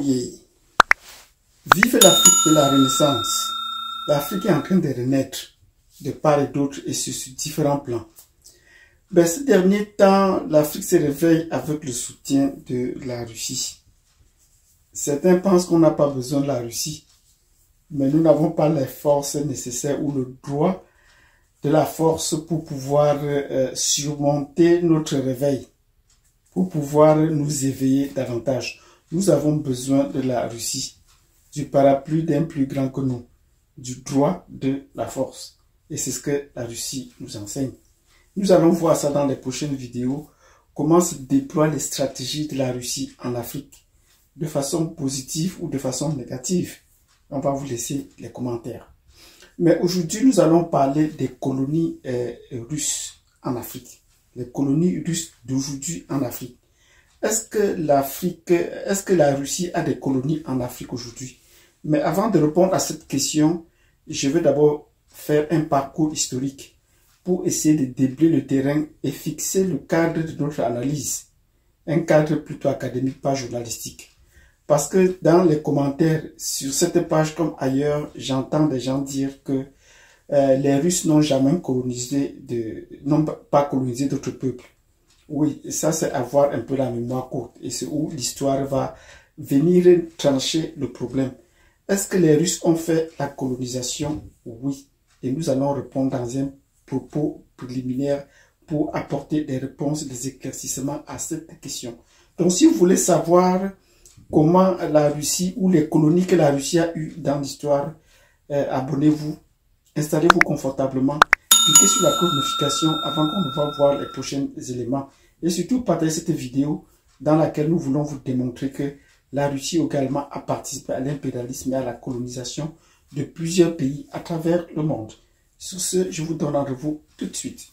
yeah. Vive l'Afrique de la Renaissance. L'Afrique est en train de renaître de part et d'autre et sur différents plans. Ben, ces derniers temps, l'Afrique se réveille avec le soutien de la Russie. Certains pensent qu'on n'a pas besoin de la Russie, mais nous n'avons pas les forces nécessaires ou le droit de la force pour pouvoir surmonter notre réveil, pour pouvoir nous éveiller davantage. Nous avons besoin de la Russie, du parapluie d'un plus grand que nous, du droit de la force. Et c'est ce que la Russie nous enseigne. Nous allons voir ça dans les prochaines vidéos, comment se déploient les stratégies de la Russie en Afrique, de façon positive ou de façon négative. On va vous laisser les commentaires. Mais aujourd'hui, nous allons parler des colonies russes en Afrique. Les colonies russes d'aujourd'hui en Afrique. Est-ce que la Russie a des colonies en Afrique aujourd'hui? Mais avant de répondre à cette question, je vais d'abord faire un parcours historique pour essayer de déblayer le terrain et fixer le cadre de notre analyse. Un cadre plutôt académique, pas journalistique. Parce que dans les commentaires sur cette page comme ailleurs, j'entends des gens dire que les Russes n'ont jamais n'ont pas colonisé d'autres peuples. Oui, ça c'est avoir un peu la mémoire courte et c'est où l'histoire va venir trancher le problème. Est-ce que les Russes ont fait la colonisation? Oui. Et nous allons répondre dans un propos préliminaire pour apporter des réponses, des éclaircissements à cette question. Donc si vous voulez savoir comment la Russie ou les colonies que la Russie a eues dans l'histoire, abonnez-vous, installez-vous confortablement, cliquez sur la cloche de notification avant qu'on ne va voir les prochains éléments. Et surtout, partagez cette vidéo dans laquelle nous voulons vous démontrer que la Russie également a participé à l'impérialisme et à la colonisation de plusieurs pays à travers le monde. Sur ce, je vous donne rendez-vous tout de suite.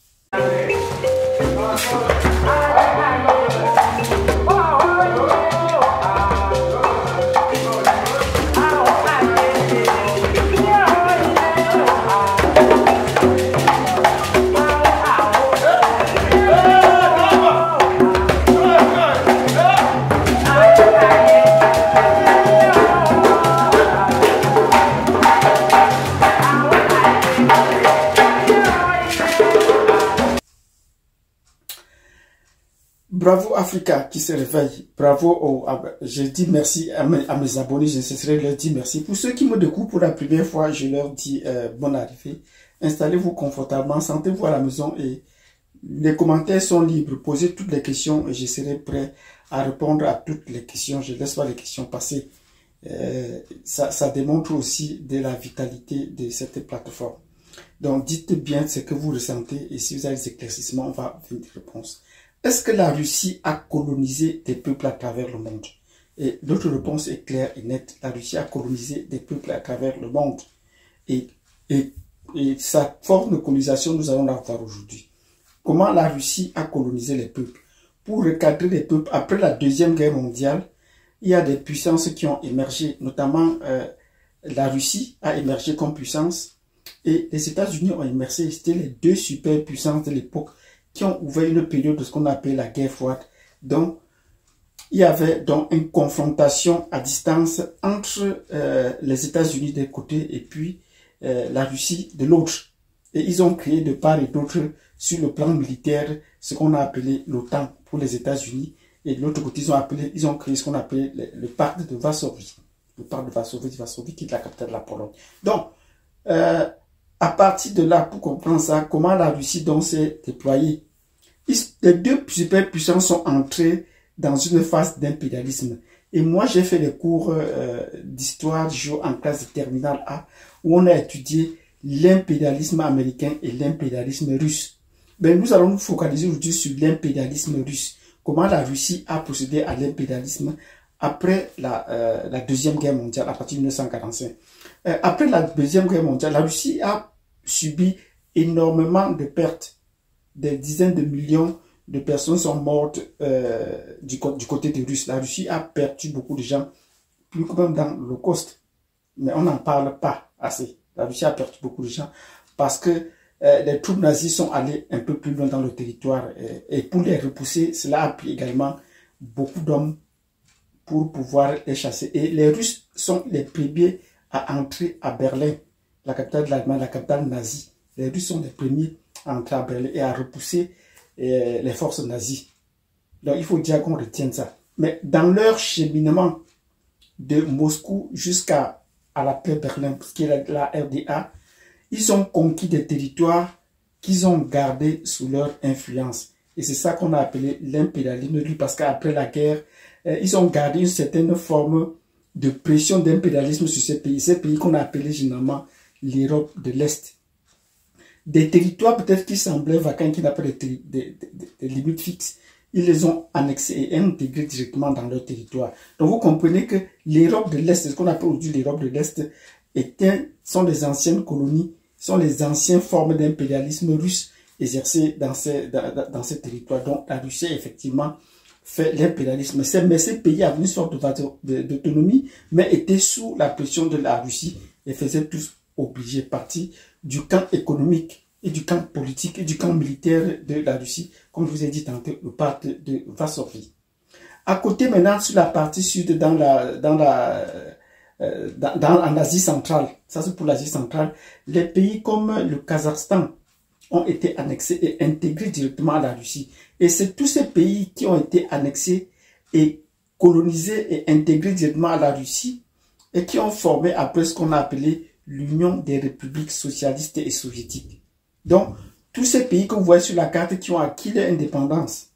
Bravo Africa qui se réveille, bravo, je dis merci à mes abonnés, je cesserai de leur dire merci. Pour ceux qui me découvrent pour la première fois, je leur dis bonne arrivée. Installez-vous confortablement, sentez-vous à la maison et les commentaires sont libres. Posez toutes les questions et je serai prêt à répondre à toutes les questions. Je ne laisse pas les questions passer. Ça démontre aussi de la vitalité de cette plateforme. Donc dites bien ce que vous ressentez et si vous avez des éclaircissements, on va faire des réponses. Est-ce que la Russie a colonisé des peuples à travers le monde? Et l'autre réponse est claire et nette. La Russie a colonisé des peuples à travers le monde. Et sa forme de colonisation, nous allons la voir aujourd'hui. Comment la Russie a colonisé les peuples? Pour recadrer les peuples, après la Deuxième Guerre mondiale, il y a des puissances qui ont émergé. Notamment, la Russie a émergé comme puissance. Et les États-Unis ont émergé. C'était les deux superpuissances de l'époque qui ont ouvert une période de ce qu'on appelle la guerre froide. Donc, il y avait donc une confrontation à distance entre les États-Unis d'un côté et puis la Russie de l'autre. Et ils ont créé de part et d'autre, sur le plan militaire, ce qu'on a appelé l'OTAN pour les États-Unis. Et de l'autre côté, ils ont créé ce qu'on appelle le pacte de Varsovie. Le pacte de Varsovie qui est la capitale de la Pologne. Donc, à partir de là, pour comprendre ça, comment la Russie donc s'est déployée, les deux superpuissances sont entrées dans une phase d'impérialisme. Et moi, j'ai fait des cours d'histoire en classe de terminale A, où on a étudié l'impérialisme américain et l'impérialisme russe. Ben, nous allons nous focaliser aujourd'hui sur l'impérialisme russe. Comment la Russie a procédé à l'impérialisme après la Deuxième Guerre mondiale, à partir de 1945. Après la Deuxième Guerre mondiale, la Russie a subi énormément de pertes. Des dizaines de millions de personnes sont mortes du côté des Russes. La Russie a perdu beaucoup de gens, plus que même dans l'Holocauste. Mais on n'en parle pas assez. La Russie a perdu beaucoup de gens parce que les troupes nazies sont allées un peu plus loin dans le territoire. Et pour les repousser, cela a pris également beaucoup d'hommes pour pouvoir les chasser. Et les Russes sont les premiers à entrer à Berlin, la capitale de l'Allemagne, la capitale nazie. Les Russes sont les premiers à entrer à Berlin et à repousser les forces nazies. Donc il faut dire qu'on retienne ça. Mais dans leur cheminement de Moscou jusqu'à la paix Berlin, ce qui est la RDA, ils ont conquis des territoires qu'ils ont gardés sous leur influence. Et c'est ça qu'on a appelé l'impérialisme, parce qu'après la guerre, ils ont gardé une certaine forme de pression d'impérialisme sur ces pays qu'on a appelés généralement l'Europe de l'Est. Des territoires peut-être qui semblaient vacants, qui n'avaient pas des limites fixes, ils les ont annexés et intégrés directement dans leur territoire. Donc vous comprenez que l'Europe de l'Est, ce qu'on appelle aujourd'hui l'Europe de l'Est, sont les anciennes colonies, sont les anciennes formes d'impérialisme russe exercées dans ces territoires. Donc la Russie, effectivement, fait l'impérialisme. Mais ces pays avaient une sorte d'autonomie, mais étaient sous la pression de la Russie et faisaient tous obligés partie du camp économique et du camp politique et du camp militaire de la Russie, comme je vous ai dit tantôt, le pacte de Varsovie. À côté maintenant, sur la partie sud, en Asie centrale, ça c'est pour l'Asie centrale, les pays comme le Kazakhstan ont été annexés et intégrés directement à la Russie. Et c'est tous ces pays qui ont été annexés et colonisés et intégrés directement à la Russie et qui ont formé après ce qu'on a appelé l'Union des républiques socialistes et soviétiques. Donc, tous ces pays que vous voyez sur la carte qui ont acquis leur indépendance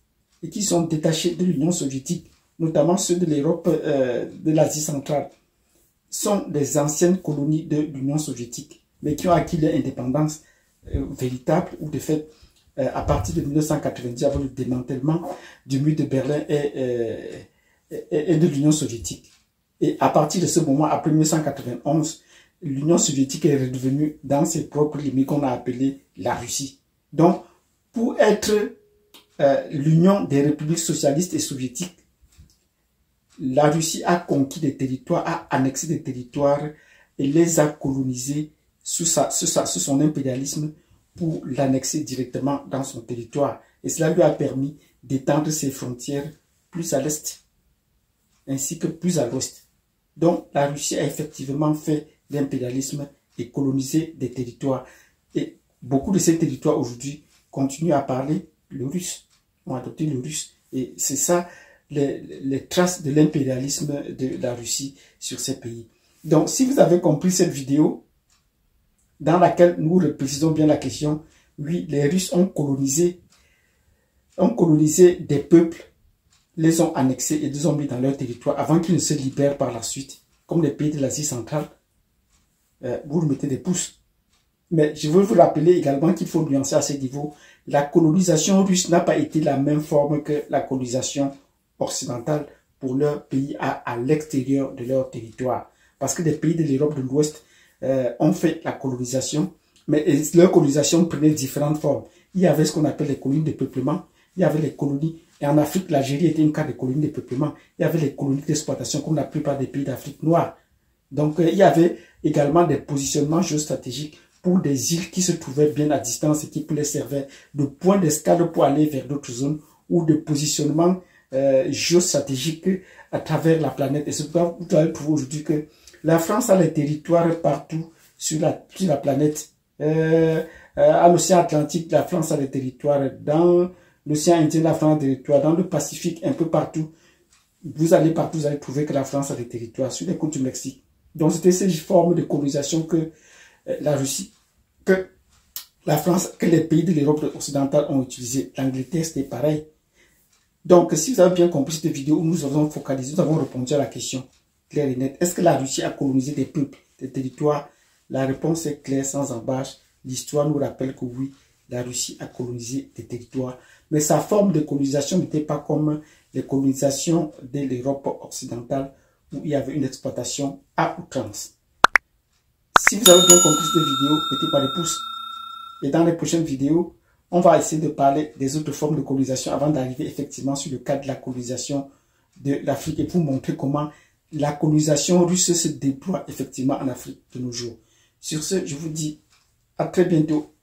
et qui sont détachés de l'Union soviétique, notamment ceux de l'Europe, de l'Asie centrale, sont des anciennes colonies de l'Union soviétique, mais qui ont acquis leur indépendance véritable ou de fait à partir de 1990 avec le démantèlement du mur de Berlin et de l'Union soviétique. Et à partir de ce moment, après 1991, l'Union soviétique est redevenue dans ses propres limites qu'on a appelées la Russie. Donc, pour être l'Union des républiques socialistes et soviétiques, la Russie a conquis des territoires, a annexé des territoires et les a colonisés sous son impérialisme pour l'annexer directement dans son territoire. Et cela lui a permis d'étendre ses frontières plus à l'est, ainsi que plus à l'ouest. Donc, la Russie a effectivement fait l'impérialisme et colonisé des territoires. Et beaucoup de ces territoires aujourd'hui continuent à parler le russe, ont adopté le russe. Et c'est ça, les traces de l'impérialisme de la Russie sur ces pays. Donc, si vous avez compris cette vidéo, dans laquelle nous précisons bien la question, oui, les Russes ont colonisé des peuples, les ont annexés et les ont mis dans leur territoire avant qu'ils ne se libèrent par la suite, comme les pays de l'Asie centrale. Vous mettez des pouces. Mais je veux vous rappeler également qu'il faut nuancer à ce niveau. La colonisation russe n'a pas été la même forme que la colonisation occidentale pour leur pays à l'extérieur de leur territoire. Parce que les pays de l'Europe de l'Ouest ont fait la colonisation, mais leur colonisation prenait différentes formes. Il y avait ce qu'on appelle les colonies de peuplement, il y avait les colonies, et en Afrique, l'Algérie était une carte de colonies de peuplement, il y avait les colonies d'exploitation comme la plupart des pays d'Afrique noire. Donc, il y avait également des positionnements géostratégiques pour des îles qui se trouvaient bien à distance et qui pouvaient servir de point d'escale pour aller vers d'autres zones ou de positionnement géostratégique à travers la planète. Et c'est pourquoi vous allez trouver aujourd'hui que la France a les territoires partout sur la planète. À l'océan Atlantique, la France a des territoires. Dans l'océan Indien, la France a des territoires. Dans le Pacifique, un peu partout. Vous allez partout, vous allez trouver que la France a des territoires sur les côtes du Mexique. Donc c'était ces formes de colonisation que la Russie, que la France, que les pays de l'Europe occidentale ont utilisé. L'Angleterre, c'était pareil. Donc si vous avez bien compris cette vidéo, nous avons focalisé, nous avons répondu à la question claire et nette. Est-ce que la Russie a colonisé des peuples, des territoires? La réponse est claire, sans embâche. L'histoire nous rappelle que oui, la Russie a colonisé des territoires. Mais sa forme de colonisation n'était pas comme les colonisations de l'Europe occidentale où il y avait une exploitation à outrance. Si vous avez bien compris cette vidéo, mettez-moi des pouces. Et dans les prochaines vidéos, on va essayer de parler des autres formes de colonisation avant d'arriver effectivement sur le cas de la colonisation de l'Afrique et pour montrer comment la colonisation russe se déploie effectivement en Afrique de nos jours. Sur ce, je vous dis à très bientôt.